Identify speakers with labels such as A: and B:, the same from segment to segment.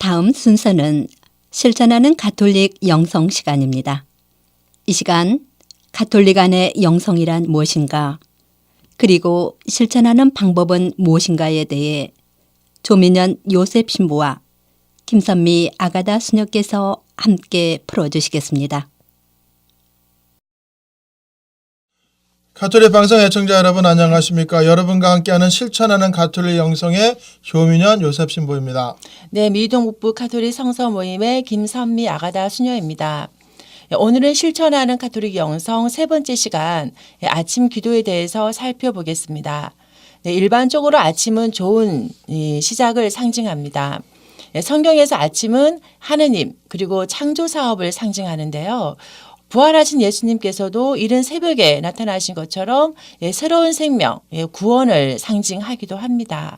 A: 다음 순서는 실천하는 가톨릭 영성 시간입니다. 이 시간 가톨릭 안의 영성이란 무엇인가, 그리고 실천하는 방법은 무엇인가에 대해 조민현 요셉 신부와 김선미 아가다 수녀께서 함께 풀어주시겠습니다.
B: 가톨릭 방송 애청자 여러분 안녕하십니까? 여러분과 함께하는 실천하는 가톨릭 영성의 조민현 요셉 신부입니다.
C: 네, 미동북부 가톨릭 성서 모임의 김선미 아가다 수녀입니다. 오늘은 실천하는 가톨릭 영성 세 번째 시간 아침 기도에 대해서 살펴보겠습니다. 네, 일반적으로 아침은 좋은 시작을 상징합니다. 성경에서 아침은 하느님 그리고 창조 사업을 상징하는데요. 부활하신 예수님께서도 이른 새벽에 나타나신 것처럼 새로운 생명, 구원을 상징하기도 합니다.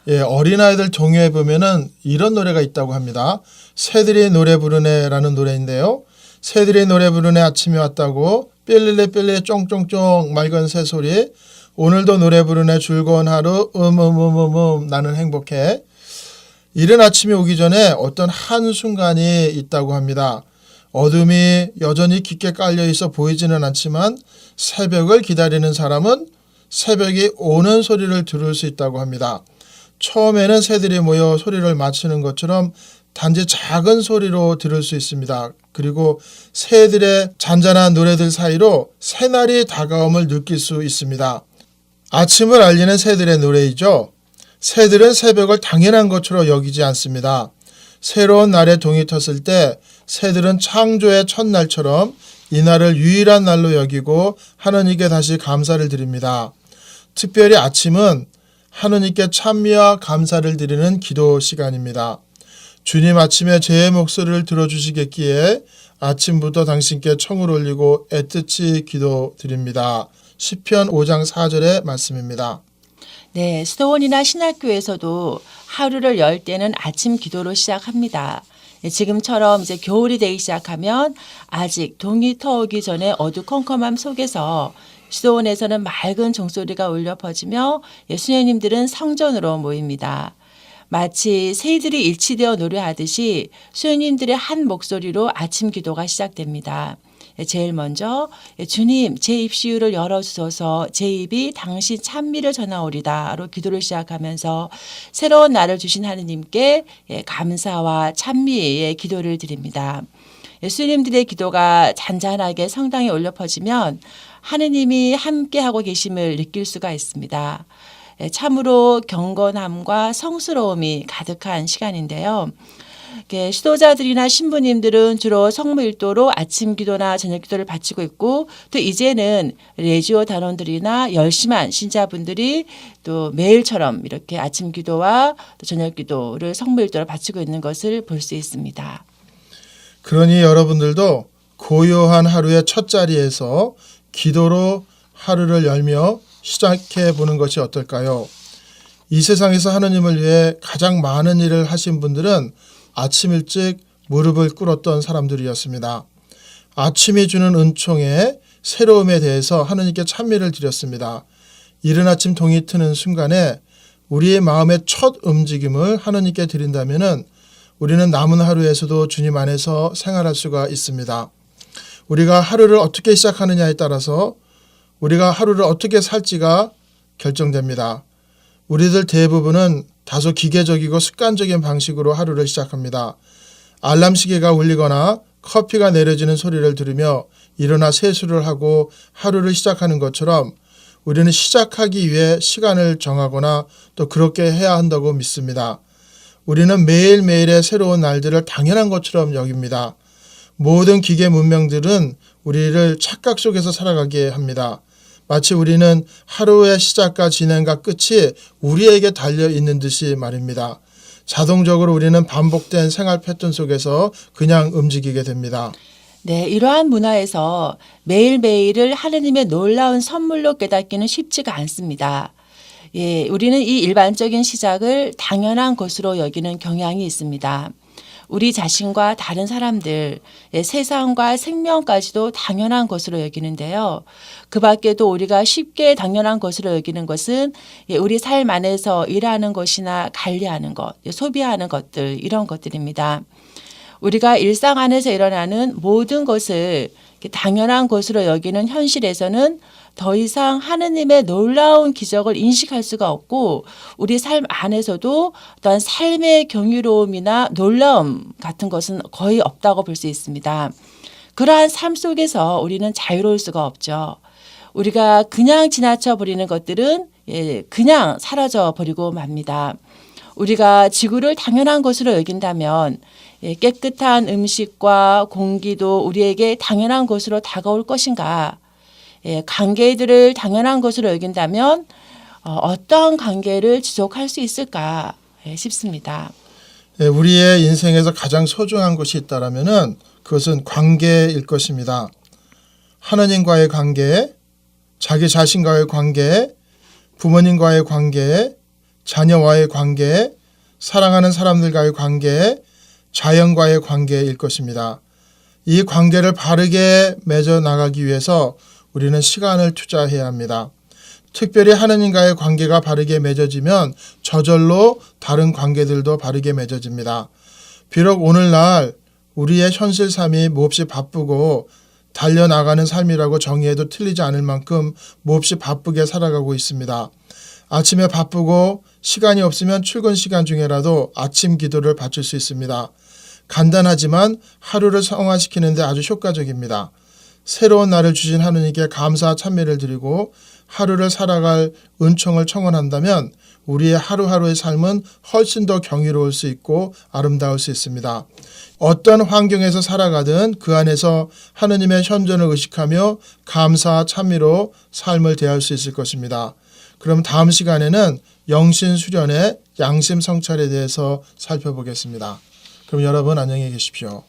B: 어린아이들 동요에 보면은 이런 노래가 있다고 합니다. 새들이 노래 부르네라는 노래인데요. 새들이 노래 부르네 아침이 왔다고 삘릴레 삘릴레 쫑쫑쫑 맑은 새소리 오늘도 노래 부르네 즐거운 하루 나는 행복해. 이른 아침이 오기 전에 어떤 한순간이 있다고 합니다. 어둠이 여전히 깊게 깔려 있어 보이지는 않지만 새벽을 기다리는 사람은 새벽이 오는 소리를 들을 수 있다고 합니다. 처음에는 새들이 모여 소리를 맞추는 것처럼 단지 작은 소리로 들을 수 있습니다. 그리고 새들의 잔잔한 노래들 사이로 새날이 다가옴을 느낄 수 있습니다. 아침을 알리는 새들의 노래이죠. 새들은 새벽을 당연한 것으로 여기지 않습니다. 새로운 날에 동이 텄을 때 새들은 창조의 첫날처럼 이날을 유일한 날로 여기고 하느님께 다시 감사를 드립니다. 특별히 아침은 하느님께 찬미와 감사를 드리는 기도 시간입니다. 주님 아침에 제 목소리를 들어주시겠기에 아침부터 당신께 청을 올리고 애뜻이 기도드립니다. 시편 5장 4절의 말씀입니다.
C: 네, 수도원이나 신학교에서도 하루를 열 때는 아침 기도로 시작합니다. 지금처럼 이제 겨울이 되기 시작하면 아직 동이 터오기 전에 어두컴컴함 속에서 수도원에서는 맑은 종소리가 울려 퍼지며 수녀님들은 성전으로 모입니다. 마치 새들이 일치되어 노래하듯이 수녀님들의 한 목소리로 아침 기도가 시작됩니다. 제일 먼저 주님 제 입시유를 열어주소서 제 입이 당신 찬미를 전하오리다로 기도를 시작하면서 새로운 날을 주신 하느님께 감사와 찬미의 기도를 드립니다. 예수님들의 기도가 잔잔하게 성당에 올려 퍼지면 하느님이 함께하고 계심을 느낄 수가 있습니다. 참으로 경건함과 성스러움이 가득한 시간인데요. 시도자들이나 신부님들은 주로 성무일도로 아침 기도나 저녁 기도를 바치고 있고 또 이제는 레지오 단원들이나 열심한 신자분들이 또 매일처럼 이렇게 아침 기도와 또 저녁 기도를 성무일도로 바치고 있는 것을 볼 수 있습니다.
B: 그러니 여러분들도 고요한 하루의 첫 자리에서 기도로 하루를 열며 시작해 보는 것이 어떨까요? 이 세상에서 하느님을 위해 가장 많은 일을 하신 분들은 아침 일찍 무릎을 꿇었던 사람들이었습니다. 아침이 주는 은총의 새로움에 대해서 하느님께 찬미를 드렸습니다. 이른 아침 동이 트는 순간에 우리의 마음의 첫 움직임을 하느님께 드린다면 우리는 남은 하루에서도 주님 안에서 생활할 수가 있습니다. 우리가 하루를 어떻게 시작하느냐에 따라서 우리가 하루를 어떻게 살지가 결정됩니다. 우리들 대부분은 다소 기계적이고 습관적인 방식으로 하루를 시작합니다. 알람 시계가 울리거나 커피가 내려지는 소리를 들으며 일어나 세수를 하고 하루를 시작하는 것처럼 우리는 시작하기 위해 시간을 정하거나 또 그렇게 해야 한다고 믿습니다. 우리는 매일매일의 새로운 날들을 당연한 것처럼 여깁니다. 모든 기계 문명들은 우리를 착각 속에서 살아가게 합니다. 마치 우리는 하루의 시작과 진행과 끝이 우리에게 달려있는 듯이 말입니다. 자동적으로 우리는 반복된 생활 패턴 속에서 그냥 움직이게 됩니다.
C: 네, 이러한 문화에서 매일매일을 하느님의 놀라운 선물로 깨닫기는 쉽지가 않습니다. 우리는 이 일반적인 시작을 당연한 것으로 여기는 경향이 있습니다. 우리 자신과 다른 사람들, 세상과 생명까지도 당연한 것으로 여기는데요. 그 밖에도 우리가 쉽게 당연한 것으로 여기는 것은 우리 삶 안에서 일하는 것이나 관리하는 것, 소비하는 것들, 이런 것들입니다. 우리가 일상 안에서 일어나는 모든 것을 당연한 것으로 여기는 현실에서는 더 이상 하느님의 놀라운 기적을 인식할 수가 없고 우리 삶 안에서도 어떤 삶의 경이로움이나 놀라움 같은 것은 거의 없다고 볼 수 있습니다. 그러한 삶 속에서 우리는 자유로울 수가 없죠. 우리가 그냥 지나쳐 버리는 것들은 그냥 사라져 버리고 맙니다. 우리가 지구를 당연한 것으로 여긴다면 깨끗한 음식과 공기도 우리에게 당연한 것으로 다가올 것인가? 관계들을 당연한 것으로 여긴다면 어떤 관계를 지속할 수 있을까 싶습니다.
B: 우리의 인생에서 가장 소중한 것이 있다라면은 그것은 관계일 것입니다. 하나님과의 관계, 자기 자신과의 관계, 부모님과의 관계, 자녀와의 관계, 사랑하는 사람들과의 관계, 자연과의 관계일 것입니다. 이 관계를 바르게 맺어 나가기 위해서 우리는 시간을 투자해야 합니다. 특별히 하나님과의 관계가 바르게 맺어지면 저절로 다른 관계들도 바르게 맺어집니다. 비록 오늘날 우리의 현실 삶이 몹시 바쁘고 달려나가는 삶이라고 정의해도 틀리지 않을 만큼 몹시 바쁘게 살아가고 있습니다. 아침에 바쁘고 시간이 없으면 출근 시간 중에라도 아침 기도를 바칠 수 있습니다. 간단하지만 하루를 성화시키는 데 아주 효과적입니다. 새로운 날을 주신 하느님께 감사 찬미를 드리고 하루를 살아갈 은총을 청원한다면 우리의 하루하루의 삶은 훨씬 더 경이로울 수 있고 아름다울 수 있습니다. 어떤 환경에서 살아가든 그 안에서 하느님의 현존을 의식하며 감사 찬미로 삶을 대할 수 있을 것입니다. 그럼 다음 시간에는 영신 수련의 양심 성찰에 대해서 살펴보겠습니다. 그럼 여러분 안녕히 계십시오.